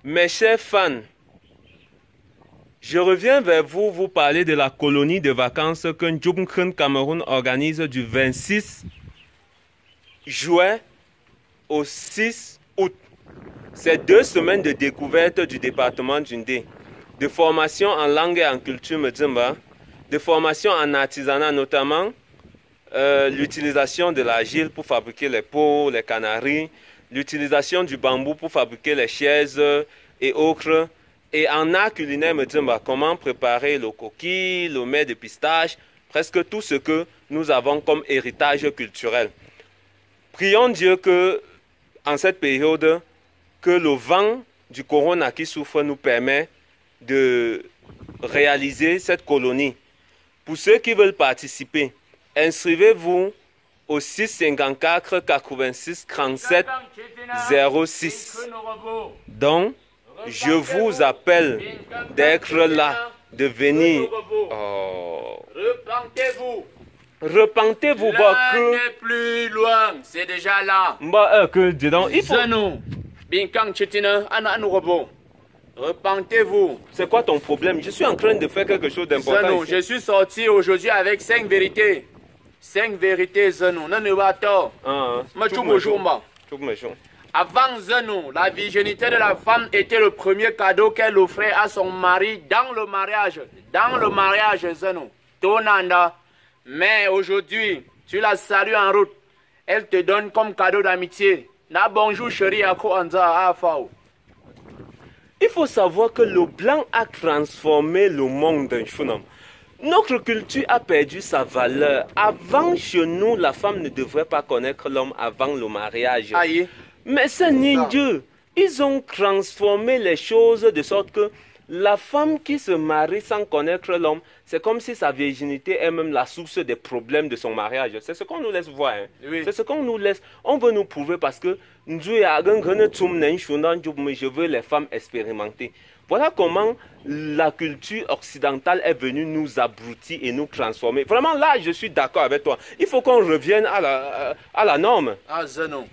Mes chers fans, je reviens vers vous, vous parler de la colonie de vacances que Ndjoubnkhen Cameroun organise du 26 juin au 6 août. C'est 2 semaines de découverte du département d'Undé, de formation en langue et en culture Medzimba, de formation en artisanat notamment, l'utilisation de l'argile pour fabriquer les pots, les canaries, l'utilisation du bambou pour fabriquer les chaises et autres. Et en art culinaire, Medzimba, comment préparer le coquille, le mets de pistache, presque tout ce que nous avons comme héritage culturel. Prions Dieu que, en cette période, que le vent du corona qui souffre nous permet de réaliser cette colonie. Pour ceux qui veulent participer, inscrivez-vous au 654 86 37 06. Donc, je vous appelle d'être là, de venir. Oh. Repentez-vous. Repentez-vous, là n'est plus loin, c'est déjà là. Que dedans, il faut... Repentez-vous. C'est quoi ton problème? Je suis en train de faire quelque chose d'important. Je suis sorti aujourd'hui avec 5 vérités. 5 vérités, Zenou. Non, ne va pas. Avant Zenou, la virginité de la femme était le premier cadeau qu'elle offrait à son mari dans le mariage. Dans le mariage, Zenou. Tonanda. Mais aujourd'hui, tu la salues en route. Elle te donne comme cadeau d'amitié. Na bonjour chérie à Koanza Afao. Il faut savoir que le blanc a transformé le monde. Notre culture a perdu sa valeur. Avant, chez nous, la femme ne devrait pas connaître l'homme avant le mariage. Aïe. Mais c'est ninja. Ils ont transformé les choses de sorte que la femme qui se marie sans connaître l'homme, c'est comme si sa virginité est même la source des problèmes de son mariage. C'est ce qu'on nous laisse voir. Hein. Oui. C'est ce qu'on nous laisse. On veut nous prouver parce que je veux les femmes expérimentées. Voilà comment la culture occidentale est venue nous abrutir et nous transformer. Vraiment, là, je suis d'accord avec toi. Il faut qu'on revienne à la norme. Ah, Zenou.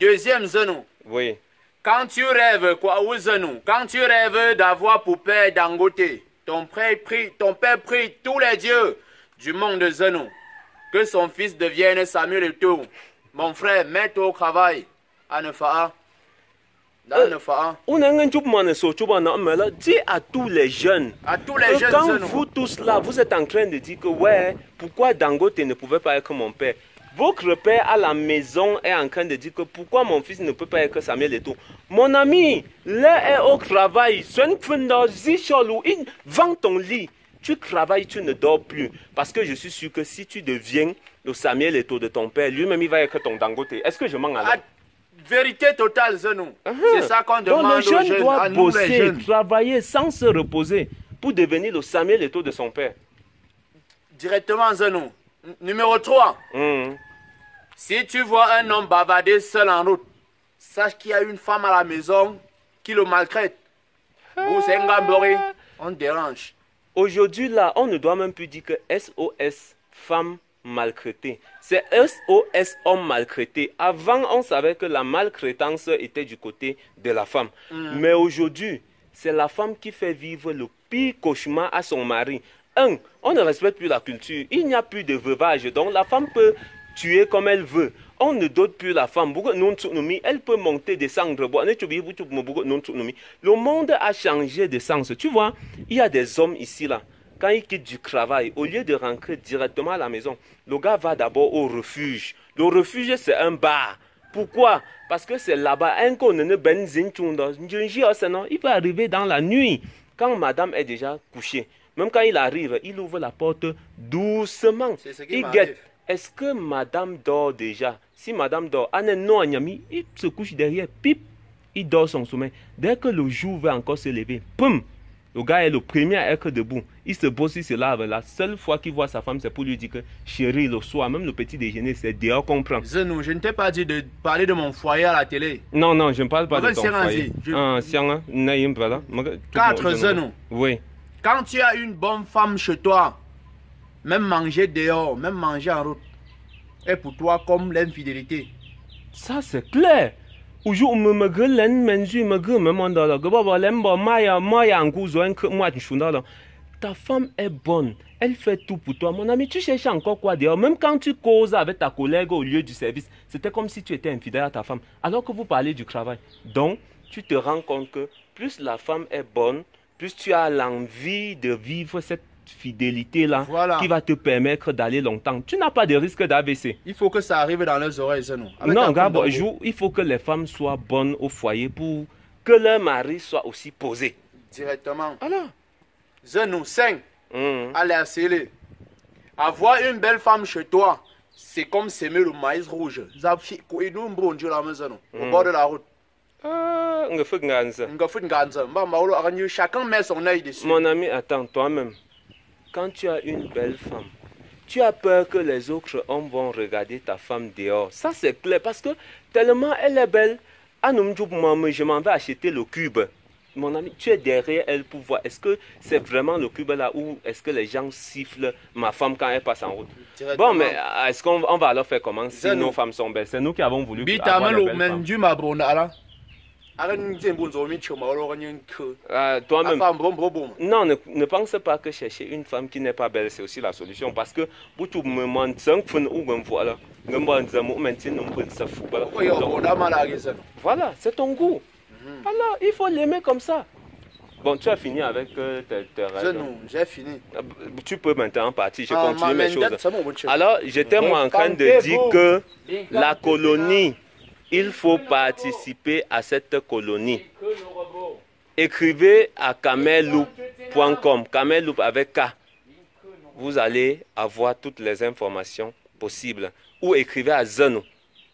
Deuxième Zenou. Oui. Quand tu rêves, quoi, ou Zenou, quand tu rêves d'avoir pour père Dangote, ton père prie tous les dieux du monde de Zenou, que son fils devienne Samuel Eto'o. Mon frère, mets-toi au travail. À Nefa'a. On a un dis à tous les jeunes, quand vous tous là, vous êtes en train de dire que ouais, pourquoi Dangote ne pouvait pas être mon père? Votre père à la maison est en train de dire que pourquoi mon fils ne peut pas être Samuel Eto'o. Mon ami, là est au travail, vends ton lit. Tu travailles, tu ne dors plus. Parce que je suis sûr que si tu deviens le Samuel Eto'o de ton père, lui-même il va être ton Dangote. Est-ce que je mens alors? Vérité totale, Zenou. C'est ça qu'on demande aux jeunes. Donc le jeune doit bosser, travailler sans se reposer pour devenir le Samuel Eto'o de son père. Directement, Zenou. Numéro 3. Si tu vois un homme bavarder seul en route, sache qu'il y a une femme à la maison qui le maltraite. C'est un gambori, on dérange. Aujourd'hui, là, on ne doit même plus dire que SOS, femme maltraitée. C'est SOS, homme maltraité. Avant, on savait que la maltraitance était du côté de la femme. Mais aujourd'hui, c'est la femme qui fait vivre le pire cauchemar à son mari. On ne respecte plus la culture. Il n'y a plus de veuvage. Donc, la femme peut tuer comme elle veut. On ne dote plus la femme. Elle peut monter, descendre. Le monde a changé de sens. Tu vois, il y a des hommes ici, là. Quand il quitte du travail, au lieu de rentrer directement à la maison, le gars va d'abord au refuge. Le refuge, c'est un bar. Pourquoi? Parce que c'est là-bas. Il peut arriver dans la nuit, quand madame est déjà couchée. Même quand il arrive, il ouvre la porte doucement. Il guette. Est-ce que madame dort déjà? Si madame dort, il se couche derrière, pip, il dort son sommeil. Dès que le jour va encore se lever, poum, le gars est le premier à être debout. Il se bosse, il se lave. La seule fois qu'il voit sa femme, c'est pour lui dire que chérie, le soir, même le petit déjeuner, c'est dehors qu'on prend. Zenou, je ne t'ai pas dit de parler de mon foyer à la télé. Non, non, je ne parle pas de ton foyer. 4 Zenou. Oui. Quand tu as une bonne femme chez toi, même manger dehors, même manger en route, est pour toi comme l'infidélité. Ça, c'est clair. Aujourd'hui, me gelen menju me me mandala. Gaba lemba maya anguzo en moi chunala. Ta femme est bonne. Elle fait tout pour toi. Mon ami, tu cherches encore quoi dehors? Même quand tu causes avec ta collègue au lieu du service, c'était comme si tu étais infidèle à ta femme. Alors que vous parlez du travail. Donc, tu te rends compte que plus la femme est bonne, plus tu as l'envie de vivre cette fidélité-là qui va te permettre d'aller longtemps. Tu n'as pas de risque d'AVC. Il faut que ça arrive dans les oreilles, ça non. Non, regarde, il faut que les femmes soient bonnes au foyer pour que leur mari soit aussi posé. Directement. Alors. Zenou, 5. Allez, assez. Avoir une belle femme chez toi, c'est comme s'aimer le maïs rouge. Au bord de la route. Chacun met son œil dessus. Mon ami, attends, toi-même. Quand tu as une belle femme, tu as peur que les autres hommes vont regarder ta femme dehors. Ça, c'est clair parce que tellement elle est belle. Je m'en vais acheter le cube. Mon ami, tu es derrière elle pour voir. Est-ce que c'est vraiment le cube là ou est-ce que les gens sifflent ma femme quand elle passe en route? Bon, mais est-ce qu'on va alors faire comment si nos femmes sont belles? C'est nous qui avons voulu avoir les belles femmes. Toi-même, non, ne pense pas que chercher une femme qui n'est pas belle, c'est aussi la solution. Parce que pour tout le monde, voilà, c'est ton goût. Alors, il faut l'aimer comme ça. Bon, tu as fini avec tes règles. J'ai fini. Tu peux maintenant partir, je continue mes choses. Alors, j'étais en train de dire que la colonie, il faut participer à cette colonie. Écrivez à kameloup.com, Kameloup avec K. Vous allez avoir toutes les informations possibles. Ou écrivez à Zenou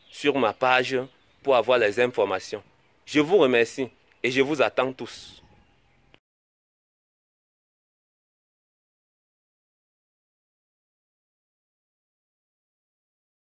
sur ma page pour avoir les informations. Je vous remercie et je vous attends tous.